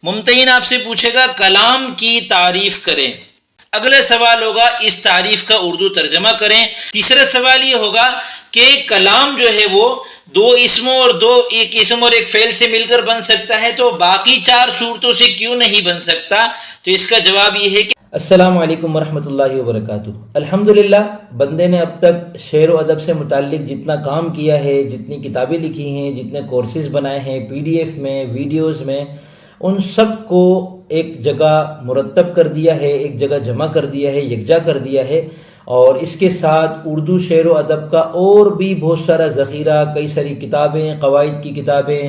ممتحن آپ سے پوچھے گا کلام کی تعریف کریں، اگلا سوال ہوگا اس تعریف کا اردو ترجمہ کریں، تیسرا سوال یہ ہوگا کہ کلام جو ہے وہ دو اسموں اور ایک اسم اور ایک فعل سے مل کر بن سکتا ہے تو باقی چار صورتوں سے کیوں نہیں بن سکتا؟ تو اس کا جواب یہ ہے کہ السلام علیکم ورحمۃ اللہ وبرکاتہ۔ الحمدللہ بندے نے اب تک شعر و ادب سے متعلق جتنا کام کیا ہے، جتنی کتابیں لکھی ہیں، جتنے کورسز بنائے ہیں PDF میں، ویڈیوز میں، ان سب کو ایک جگہ مرتب کر دیا ہے، ایک جگہ جمع کر دیا ہے، یکجا کر دیا ہے، اور اس کے ساتھ اردو شعر و ادب کا اور بھی بہت سارا ذخیرہ، کئی ساری کتابیں، قواعد کی کتابیں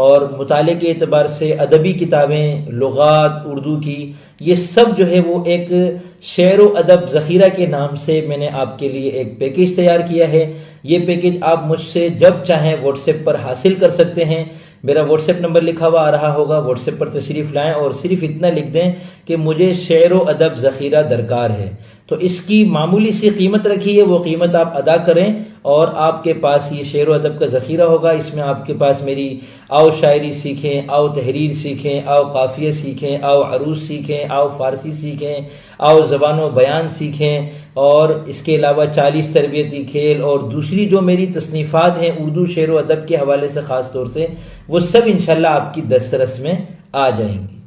اور مطالعے کے اعتبار سے ادبی کتابیں، لغات اردو کی، یہ سب جو ہے وہ ایک شعر و ادب ذخیرہ کے نام سے میں نے آپ کے لیے ایک پیکیج تیار کیا ہے۔ یہ پیکیج آپ مجھ سے جب چاہیں واٹس ایپ پر حاصل کر سکتے ہیں۔ میرا واٹس ایپ نمبر لکھا ہوا آ رہا ہوگا، واٹس ایپ پر تشریف لائیں اور صرف اتنا لکھ دیں کہ مجھے شعر و ادب ذخیرہ درکار ہے، تو اس کی معمولی سی قیمت رکھی ہے، وہ قیمت آپ ادا کریں اور آپ کے پاس یہ شعر و ادب کا ذخیرہ ہوگا۔ اس میں آپ کے پاس میری آؤ شاعری سیکھیں، آؤ تحریر سیکھیں، آؤ قافیہ سیکھیں، آؤ عروض سیکھیں، آؤ فارسی سیکھیں، آؤ زبان و بیان سیکھیں، اور اس کے علاوہ 40 تربیتی کھیل اور دوسری جو میری تصنیفات ہیں اردو شعر و ادب کے حوالے سے خاص طور سے، وہ سب انشاءاللہ آپ کی دسترس میں آ جائیں گی۔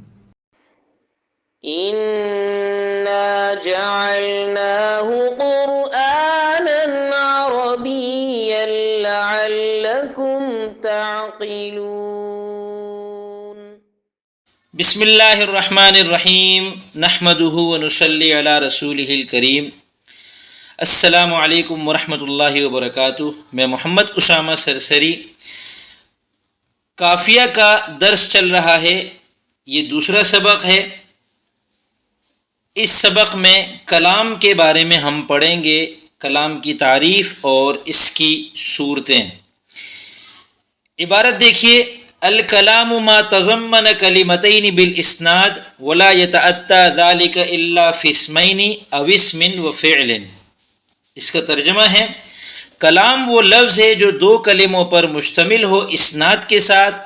إنا جعلناه قرآنا عربيا لعلكم تعقلون۔ بسم اللہ الرحمن الرحیم، نحمدہ ونصلی علی رسولہ الکریم۔ السلام علیکم ورحمۃ اللہ وبرکاتہ۔ میں محمد اسامہ سرسری، قافیہ کا درس چل رہا ہے، یہ دوسرا سبق ہے۔ اس سبق میں کلام کے بارے میں ہم پڑھیں گے، کلام کی تعریف اور اس کی صورتیں۔ عبارت دیکھیے، الکلام ما تضمن کلمتین بالاسناد ولا یتأتی ذلك الا فی اسمین او اسم و فعل۔ اس کا ترجمہ ہے، کلام وہ لفظ ہے جو دو کلموں پر مشتمل ہو اسناد کے ساتھ،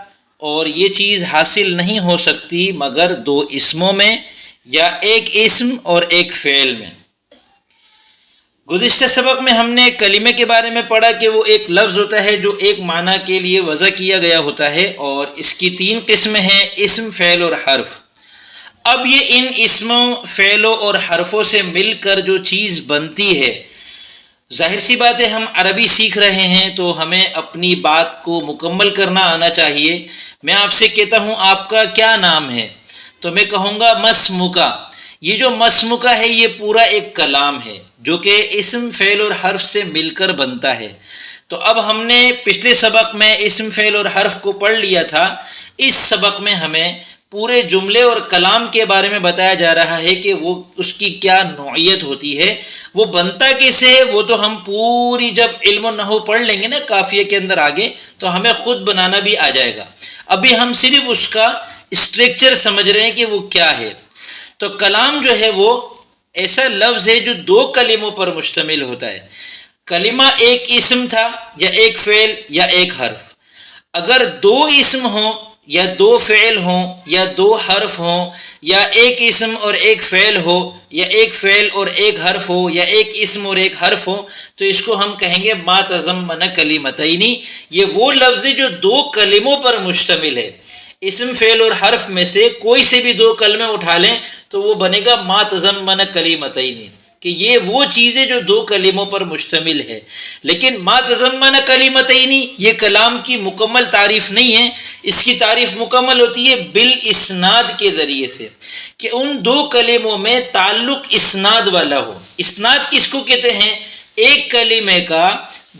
اور یہ چیز حاصل نہیں ہو سکتی مگر دو اسموں میں یا ایک اسم اور ایک فعل میں۔ گزشتہ سبق میں ہم نے کلمے کے بارے میں پڑھا کہ وہ ایک لفظ ہوتا ہے جو ایک معنی کے لیے وضع کیا گیا ہوتا ہے، اور اس کی 3 قسمیں ہیں، اسم، فعل اور حرف۔ اب یہ ان اسموں، فعلوں اور حرفوں سے مل کر جو چیز بنتی ہے، ظاہر سی بات ہے ہم عربی سیکھ رہے ہیں تو ہمیں اپنی بات کو مکمل کرنا آنا چاہیے۔ میں آپ سے کہتا ہوں آپ کا کیا نام ہے، تو میں کہوں گا مسمکا۔ یہ جو مسمکا ہے یہ پورا ایک کلام ہے جو کہ اسم، فعل اور حرف سے مل کر بنتا ہے۔ تو اب ہم نے پچھلے سبق میں اسم، فعل اور حرف کو پڑھ لیا تھا، اس سبق میں ہمیں پورے جملے اور کلام کے بارے میں بتایا جا رہا ہے کہ وہ اس کی کیا نوعیت ہوتی ہے، وہ بنتا کیسے ہے۔ وہ تو ہم پوری جب علم و نحو پڑھ لیں گے نا قافیہ کے اندر آگے، تو ہمیں خود بنانا بھی آ جائے گا۔ ابھی ہم صرف اس کا اسٹرکچر سمجھ رہے ہیں کہ وہ کیا ہے۔ تو کلام جو ہے وہ ایسا لفظ ہے جو 2 کلموں پر مشتمل ہوتا ہے۔ کلمہ ایک اسم تھا یا ایک فعل یا ایک حرف۔ اگر 2 اسم ہوں یا 2 فعل ہوں یا 2 حرف ہوں، یا ایک اسم اور ایک فعل ہو، یا ایک فعل اور ایک حرف ہو، یا ایک اسم اور ایک حرف ہو، تو اس کو ہم کہیں گے ما تضمن کلمتین۔ یہ وہ لفظ ہے جو 2 کلموں پر مشتمل ہے۔ اسم، فعل اور حرف میں سے کوئی سے بھی 2 کلمے اٹھا لیں تو وہ بنے گا ما تضمن کلمتین، کہ یہ وہ چیز ہے جو 2 کلموں پر مشتمل ہے۔ لیکن ما تضمن کلمتین یہ کلام کی مکمل تعریف نہیں ہے۔ اس کی تعریف مکمل ہوتی ہے بالاسناد کے ذریعے سے، کہ ان 2 کلموں میں تعلق اسناد والا ہو۔ اسناد کس کو کہتے ہیں؟ ایک کلمے کا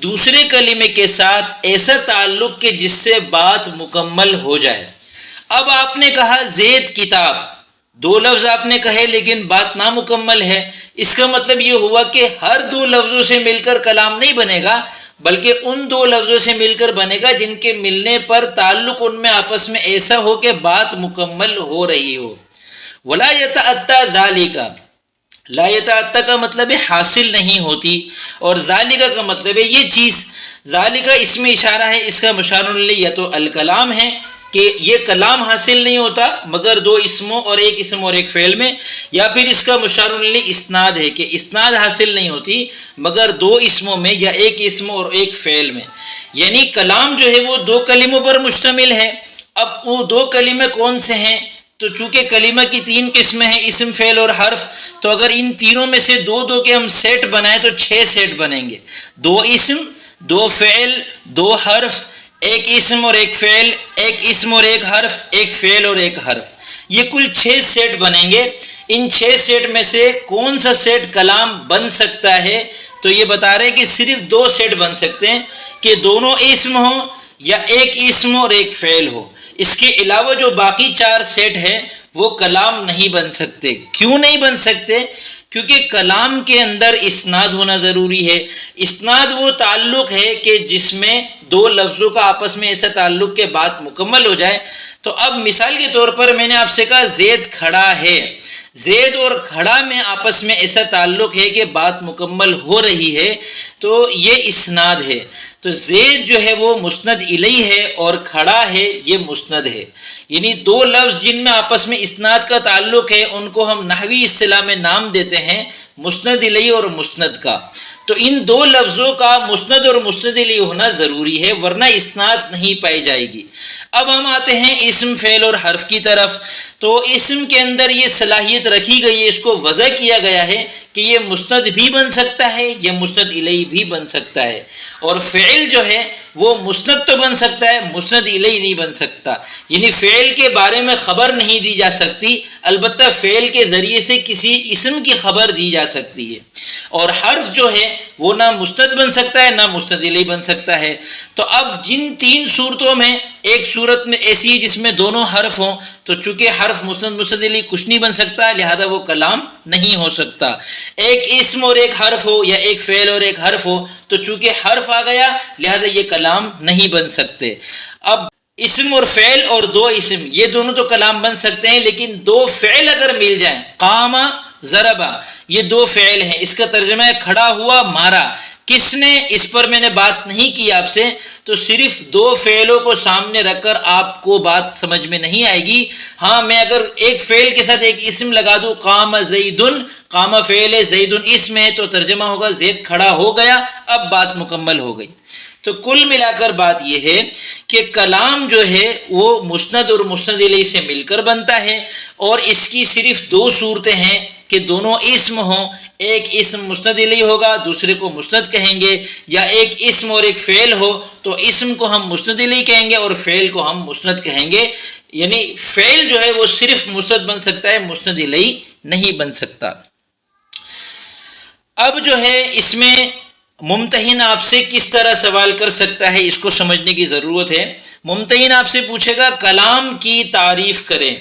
دوسرے کلمے کے ساتھ ایسا تعلق کہ جس سے بات مکمل ہو جائے۔ اب آپ نے کہا زید کتاب، 2 لفظ آپ نے کہے لیکن بات نامکمل ہے۔ اس کا مطلب یہ ہوا کہ ہر 2 لفظوں سے مل کر کلام نہیں بنے گا، بلکہ ان 2 لفظوں سے مل کر بنے گا جن کے ملنے پر تعلق ان میں آپس میں ایسا ہو کہ بات مکمل ہو رہی ہو۔ ولا یتأتی ذالک، لا یتأتی کا مطلب ہے حاصل نہیں ہوتی، اور ذالک کا مطلب ہے یہ چیز۔ ذالک اس میں اشارہ ہے، اس کا مشار الیہ یا تو الکلام ہے کہ یہ کلام حاصل نہیں ہوتا مگر دو اسموں اور ایک اسم اور ایک فعل میں، یا پھر اس کا مشار الیہ اسناد ہے کہ اسناد حاصل نہیں ہوتی مگر دو اسموں میں یا ایک اسم اور ایک فعل میں، یعنی کلام جو ہے وہ دو کلموں پر مشتمل ہے۔ اب وہ دو کلمے کون سے ہیں؟ تو چونکہ کلمہ کی تین قسمیں ہیں، اسم، فعل اور حرف، تو اگر ان تینوں میں سے دو دو کے ہم سیٹ بنائیں تو 6 سیٹ بنیں گے، 2 اسم، 2 فعل، 2 حرف، ایک اسم اور ایک فعل، ایک اسم اور ایک حرف، ایک فعل اور ایک حرف، یہ کل 6 سیٹ بنیں گے۔ ان 6 سیٹ میں سے کون سا سیٹ کلام بن سکتا ہے؟ تو یہ بتا رہے ہیں کہ صرف 2 سیٹ بن سکتے ہیں کہ دونوں اسم ہوں یا ایک اسم اور ایک فعل ہو۔ اس کے علاوہ جو باقی 4 سیٹ ہیں وہ کلام نہیں بن سکتے۔ کیوں نہیں بن سکتے؟ کیونکہ کلام کے اندر اسناد ہونا ضروری ہے۔ اسناد وہ تعلق ہے کہ جس میں 2 لفظوں کا آپس میں ایسا تعلق کہ بات مکمل ہو جائے۔ تو اب مثال کے طور پر میں نے آپ سے کہا زید کھڑا ہے، زید اور کھڑا میں آپس میں ایسا تعلق ہے کہ بات مکمل ہو رہی ہے، تو یہ اسناد ہے۔ تو زید جو ہے وہ مسند الیہ ہے اور کھڑا ہے یہ مسند ہے، یعنی 2 لفظ جن میں آپس میں اسناد کا تعلق ہے ان کو ہم نحوی اصطلاح میں نام دیتے ہیں مسند الیہ اور مسند کا۔ تو ان 2 لفظوں کا مسند اور مسند الیہ ہونا ضروری ہے ورنہ اسناد نہیں پائی جائے گی۔ اب ہم آتے ہیں اسم، فعل اور حرف کی طرف۔ تو اسم کے اندر یہ صلاحیت رکھی گئی ہے، اس کو وضع کیا گیا ہے کہ یہ مسند بھی بن سکتا ہے، یہ مسند الیہ بھی بن سکتا ہے، اور فعل جو ہے وہ مسند تو بن سکتا ہے، مسند الیہ نہیں بن سکتا، یعنی فعل کے بارے میں خبر نہیں دی جا سکتی، البتہ فعل کے ذریعے سے کسی اسم کی خبر دی جا سکتی ہے۔ اور حرف جو ہے وہ نہ مسند بن سکتا ہے نہ مسند الیہ بن سکتا ہے۔ تو اب جن 3 صورتوں میں ایک صورت میں ایسی ہے جس میں دونوں حرف ہوں، تو چونکہ حرف مسند مسند الیہ کچھ نہیں بن سکتا لہذا وہ کلام نہیں ہو سکتا۔ ایک اسم اور ایک حرف ہو یا ایک فعل اور ایک حرف ہو تو چونکہ حرف آ گیا لہذا یہ کلام نہیں بن سکتے۔ اب اسم اور فعل اور 2 اسم یہ دونوں تو کلام بن سکتے ہیں، لیکن 2 فعل اگر مل جائیں، قام، ضربا، یہ 2 فعل ہیں، اس کا ترجمہ ہے کھڑا ہوا، مارا۔ کس نے؟ اس پر میں نے بات نہیں کی آپ سے، تو صرف 2 فعلوں کو سامنے رکھ کر آپ کو بات سمجھ میں نہیں آئے گی۔ ہاں میں اگر ایک فعل کے ساتھ ایک اسم لگا دوں، قام زیدن، قام فعل ہے، زیدن اسم ہے، تو ترجمہ ہوگا زید کھڑا ہو گیا، اب بات مکمل ہو گئی۔ تو کل ملا کر بات یہ ہے کہ کلام جو ہے وہ مسند اور مسند الیہ سے مل کر بنتا ہے، اور اس کی صرف 2 صورتیں ہیں کہ دونوں اسم ہوں، ایک اسم مسند الیہ ہوگا دوسرے کو مسند کہیں گے، یا ایک اسم اور ایک فعل ہو تو اسم کو ہم مسند الیہ کہیں گے اور فعل کو ہم مسند کہیں گے، یعنی فعل جو ہے وہ صرف مسند بن سکتا ہے، مسند الیہ نہیں بن سکتا۔ اب جو ہے اس میں ممتحن آپ سے کس طرح سوال کر سکتا ہے، اس کو سمجھنے کی ضرورت ہے۔ ممتحن آپ سے پوچھے گا کلام کی تعریف کریں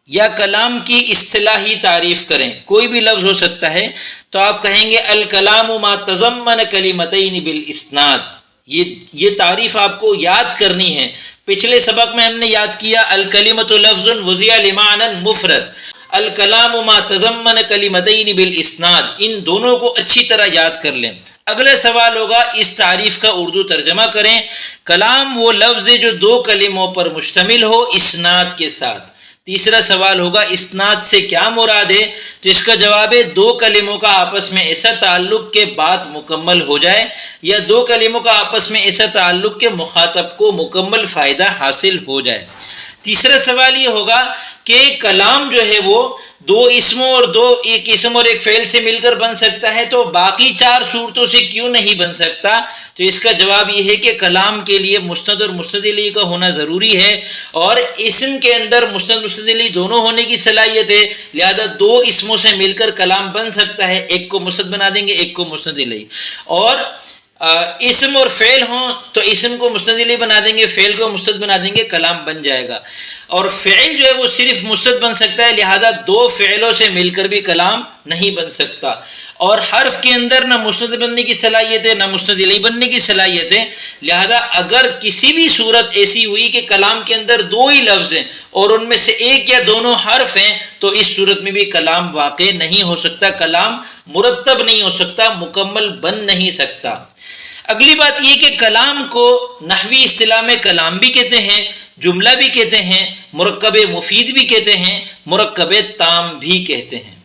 یا کلام کی اصطلاحی تعریف کریں، کوئی بھی لفظ ہو سکتا ہے، تو آپ کہیں گے الکلام ما تضمن کلمتین بالاسناد۔ یہ تعریف آپ کو یاد کرنی ہے۔ پچھلے سبق میں ہم نے یاد کیا الکلمۃ لفظ وضع لمعنی مفرد، الکلام ما تضمن کلمتین بالاسناد، ان دونوں کو اچھی طرح یاد کر لیں۔ اگلا سوال ہوگا اس تعریف کا اردو ترجمہ کریں۔ کلام وہ لفظ ہے جو 2 کلموں پر مشتمل ہو اسناد کے ساتھ۔ تیسرا سوال ہوگا اسناد سے کیا مراد ہے، تو اس کا جواب ہے 2 کلموں کا آپس میں ایسا تعلق کہ بات مکمل ہو جائے، یا 2 کلموں کا آپس میں ایسا تعلق کہ مخاطب کو مکمل فائدہ حاصل ہو جائے۔ تیسرا سوال یہ ہوگا کہ کلام جو ہے وہ 2 اسموں اور ایک اسم اور ایک فعل سے مل کر بن سکتا ہے، تو باقی 4 صورتوں سے کیوں نہیں بن سکتا؟ تو اس کا جواب یہ ہے کہ کلام کے لیے مسند اور مسند الیہ کا ہونا ضروری ہے، اور اسم کے اندر مسند مسند الیہ دونوں ہونے کی صلاحیت ہے، لہذا 2 اسموں سے مل کر کلام بن سکتا ہے، ایک کو مسند بنا دیں گے ایک کو مسند الیہ، اور اسم اور فعل ہوں تو اسم کو مسند الیہ بنا دیں گے فعل کو مسند بنا دیں گے، کلام بن جائے گا۔ اور فعل جو ہے وہ صرف مسند بن سکتا ہے، لہذا 2 فعلوں سے مل کر بھی کلام نہیں بن سکتا۔ اور حرف کے اندر نہ مسند بننے کی صلاحیت ہے نہ مسند الیہ بننے کی صلاحیت ہے، لہذا اگر کسی بھی صورت ایسی ہوئی کہ کلام کے اندر 2 ہی لفظ ہیں اور ان میں سے ایک یا دونوں حرف ہیں، تو اس صورت میں بھی کلام واقع نہیں ہو سکتا، کلام مرتب نہیں ہو سکتا، مکمل بن نہیں سکتا۔ اگلی بات یہ کہ کلام کو نحوی اصطلاح میں کلام بھی کہتے ہیں، جملہ بھی کہتے ہیں، مرکب مفید بھی کہتے ہیں، مرکب تام بھی کہتے ہیں۔